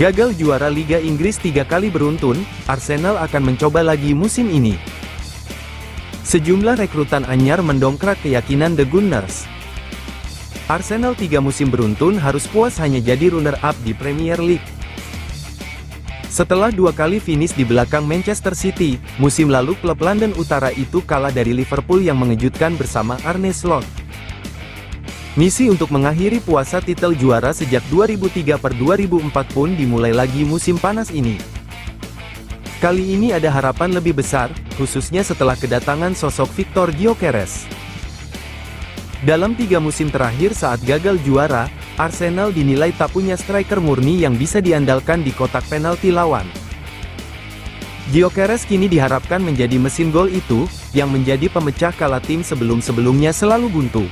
Gagal juara Liga Inggris 3 kali beruntun, Arsenal akan mencoba lagi musim ini. Sejumlah rekrutan anyar mendongkrak keyakinan The Gunners. Arsenal 3 musim beruntun harus puas hanya jadi runner-up di Premier League. Setelah 2 kali finish di belakang Manchester City, musim lalu klub London Utara itu kalah dari Liverpool yang mengejutkan bersama Arne Slot. Misi untuk mengakhiri puasa titel juara sejak 2003-2004 pun dimulai lagi musim panas ini. Kali ini ada harapan lebih besar, khususnya setelah kedatangan sosok Victor Gyökeres. Dalam 3 musim terakhir saat gagal juara, Arsenal dinilai tak punya striker murni yang bisa diandalkan di kotak penalti lawan. Gyökeres kini diharapkan menjadi mesin gol itu, yang menjadi pemecah kala tim sebelum-sebelumnya selalu buntu.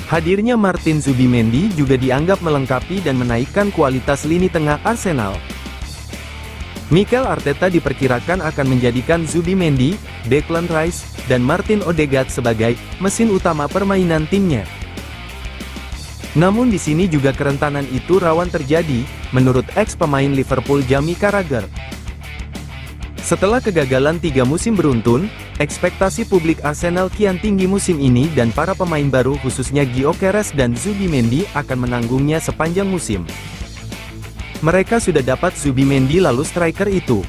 Hadirnya Martin Zubimendi juga dianggap melengkapi dan menaikkan kualitas lini tengah Arsenal. Mikel Arteta diperkirakan akan menjadikan Zubimendi, Declan Rice, dan Martin Odegaard sebagai mesin utama permainan timnya. Namun di sini juga kerentanan itu rawan terjadi, menurut ex-pemain Liverpool Jamie Carragher. Setelah kegagalan 3 musim beruntun, ekspektasi publik Arsenal kian tinggi musim ini dan para pemain baru khususnya Gyökeres dan Zubimendi akan menanggungnya sepanjang musim. Mereka sudah dapat Zubimendi lalu striker itu.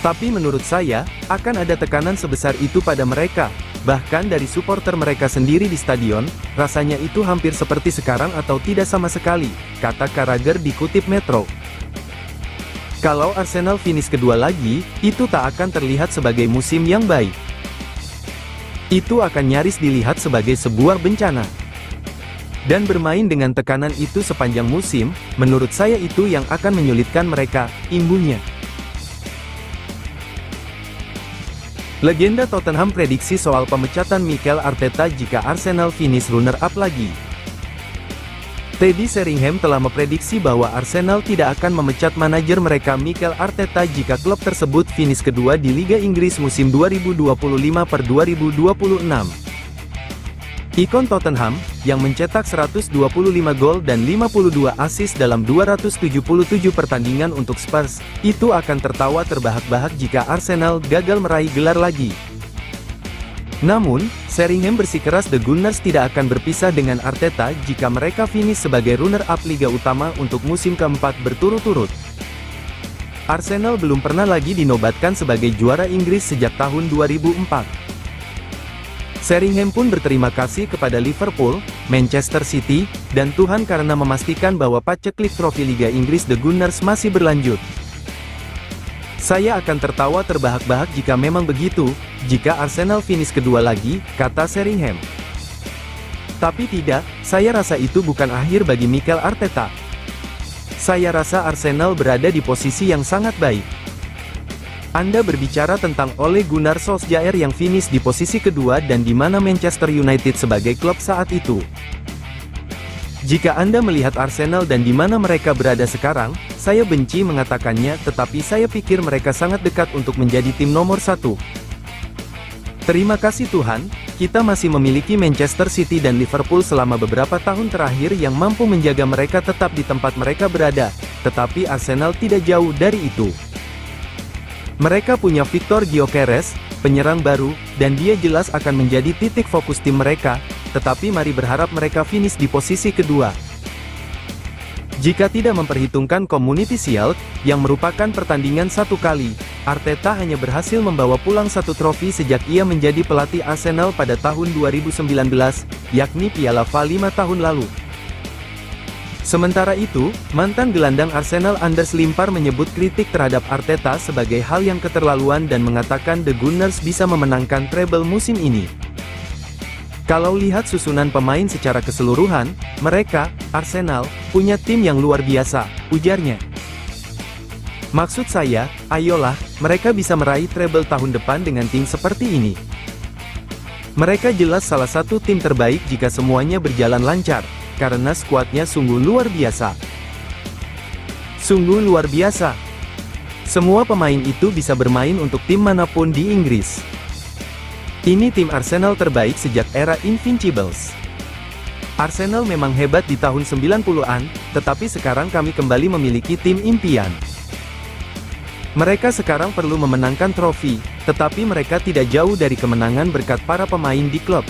Tapi menurut saya, akan ada tekanan sebesar itu pada mereka, bahkan dari supporter mereka sendiri di stadion, rasanya itu hampir seperti sekarang atau tidak sama sekali, kata Carragher dikutip Metro. Kalau Arsenal finish kedua lagi, itu tak akan terlihat sebagai musim yang baik. Itu akan nyaris dilihat sebagai sebuah bencana. Dan bermain dengan tekanan itu sepanjang musim, menurut saya itu yang akan menyulitkan mereka, imbuhnya. Legenda Tottenham prediksi soal pemecatan Mikel Arteta jika Arsenal finish runner-up lagi. Teddy Sheringham telah memprediksi bahwa Arsenal tidak akan memecat manajer mereka Mikel Arteta jika klub tersebut finish kedua di Liga Inggris musim 2025-2026. Ikon Tottenham, yang mencetak 125 gol dan 52 assist dalam 277 pertandingan untuk Spurs, itu akan tertawa terbahak-bahak jika Arsenal gagal meraih gelar lagi. Namun, Sheringham bersikeras The Gunners tidak akan berpisah dengan Arteta jika mereka finish sebagai runner-up Liga Utama untuk musim keempat berturut-turut. Arsenal belum pernah lagi dinobatkan sebagai juara Inggris sejak tahun 2004. Sheringham pun berterima kasih kepada Liverpool, Manchester City, dan Tuhan karena memastikan bahwa paceklik trofi Liga Inggris The Gunners masih berlanjut. Saya akan tertawa terbahak-bahak jika memang begitu, jika Arsenal finish kedua lagi, kata Sheringham. Tapi tidak, saya rasa itu bukan akhir bagi Mikel Arteta. Saya rasa Arsenal berada di posisi yang sangat baik. Anda berbicara tentang Ole Gunnar Solskjaer yang finish di posisi kedua dan di mana Manchester United sebagai klub saat itu. Jika Anda melihat Arsenal dan di mana mereka berada sekarang, saya benci mengatakannya, tetapi saya pikir mereka sangat dekat untuk menjadi tim nomor 1. Terima kasih Tuhan, kita masih memiliki Manchester City dan Liverpool selama beberapa tahun terakhir yang mampu menjaga mereka tetap di tempat mereka berada, tetapi Arsenal tidak jauh dari itu. Mereka punya Victor Gyökeres, penyerang baru, dan dia jelas akan menjadi titik fokus tim mereka, tetapi mari berharap mereka finish di posisi kedua. Jika tidak memperhitungkan Community Shield, yang merupakan pertandingan 1 kali, Arteta hanya berhasil membawa pulang 1 trofi sejak ia menjadi pelatih Arsenal pada tahun 2019, yakni Piala FA 5 tahun lalu. Sementara itu, mantan gelandang Arsenal Anders Limpar menyebut kritik terhadap Arteta sebagai hal yang keterlaluan dan mengatakan The Gunners bisa memenangkan treble musim ini. Kalau lihat susunan pemain secara keseluruhan, mereka, Arsenal, punya tim yang luar biasa, ujarnya. Maksud saya, ayolah, mereka bisa meraih treble tahun depan dengan tim seperti ini. Mereka jelas salah satu tim terbaik jika semuanya berjalan lancar, karena skuadnya sungguh luar biasa. Sungguh luar biasa. Semua pemain itu bisa bermain untuk tim manapun di Inggris. Ini tim Arsenal terbaik sejak era Invincibles. Arsenal memang hebat di tahun 90-an, tetapi sekarang kami kembali memiliki tim impian. Mereka sekarang perlu memenangkan trofi, tetapi mereka tidak jauh dari kemenangan berkat para pemain di klub.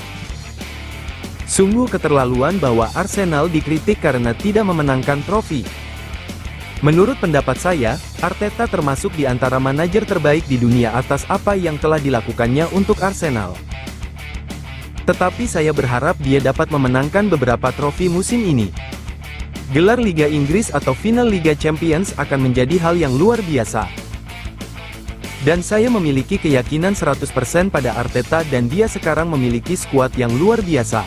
Sungguh keterlaluan bahwa Arsenal dikritik karena tidak memenangkan trofi. Menurut pendapat saya, Arteta termasuk di antara manajer terbaik di dunia atas apa yang telah dilakukannya untuk Arsenal. Tetapi saya berharap dia dapat memenangkan beberapa trofi musim ini. Gelar Liga Inggris atau final Liga Champions akan menjadi hal yang luar biasa. Dan saya memiliki keyakinan 100% pada Arteta dan dia sekarang memiliki skuad yang luar biasa.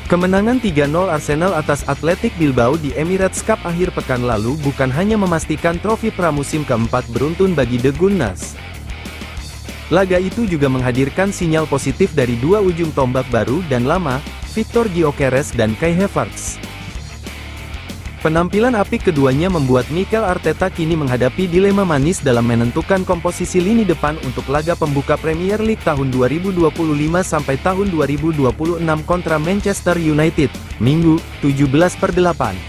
Kemenangan 3-0 Arsenal atas Athletic Bilbao di Emirates Cup akhir pekan lalu bukan hanya memastikan trofi pramusim keempat beruntun bagi The Gunners. Laga itu juga menghadirkan sinyal positif dari dua ujung tombak baru dan lama, Viktor Gyökeres dan Kai Havertz. Penampilan apik keduanya membuat Mikel Arteta kini menghadapi dilema manis dalam menentukan komposisi lini depan untuk laga pembuka Premier League tahun 2025 sampai tahun 2026 kontra Manchester United, Minggu, 17/8.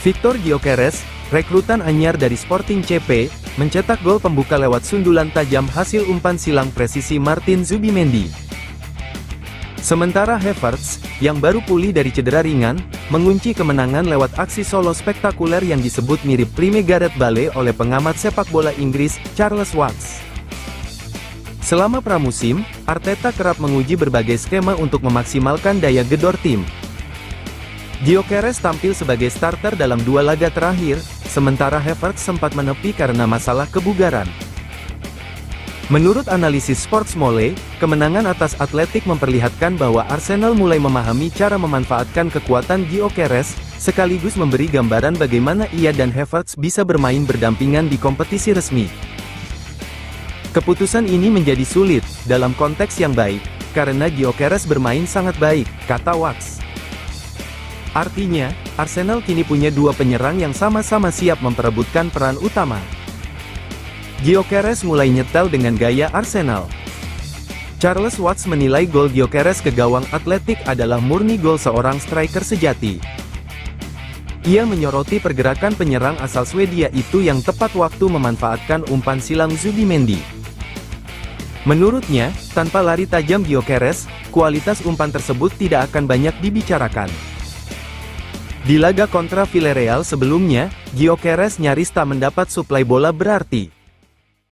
Viktor Gyökeres, rekrutan anyar dari Sporting CP, mencetak gol pembuka lewat sundulan tajam hasil umpan silang presisi Martin Zubimendi. Sementara Havertz, yang baru pulih dari cedera ringan, mengunci kemenangan lewat aksi solo spektakuler yang disebut mirip Prime Gareth Bale oleh pengamat sepak bola Inggris, Charles Watts. Selama pramusim, Arteta kerap menguji berbagai skema untuk memaksimalkan daya gedor tim. Gyökeres tampil sebagai starter dalam dua laga terakhir, sementara Havertz sempat menepi karena masalah kebugaran. Menurut analisis Sportsmole, kemenangan atas Athletic memperlihatkan bahwa Arsenal mulai memahami cara memanfaatkan kekuatan Gyökeres, sekaligus memberi gambaran bagaimana ia dan Havertz bisa bermain berdampingan di kompetisi resmi. Keputusan ini menjadi sulit, dalam konteks yang baik, karena Gyökeres bermain sangat baik, kata Watts. Artinya, Arsenal kini punya dua penyerang yang sama-sama siap memperebutkan peran utama. Gyökeres mulai nyetel dengan gaya Arsenal. Charles Watts menilai gol Gyökeres ke gawang Athletic adalah murni gol seorang striker sejati. Ia menyoroti pergerakan penyerang asal Swedia itu yang tepat waktu memanfaatkan umpan silang Zubimendi. Menurutnya, tanpa lari tajam Gyökeres, kualitas umpan tersebut tidak akan banyak dibicarakan. Di laga kontra Villarreal sebelumnya, Gyökeres nyaris tak mendapat suplai bola berarti.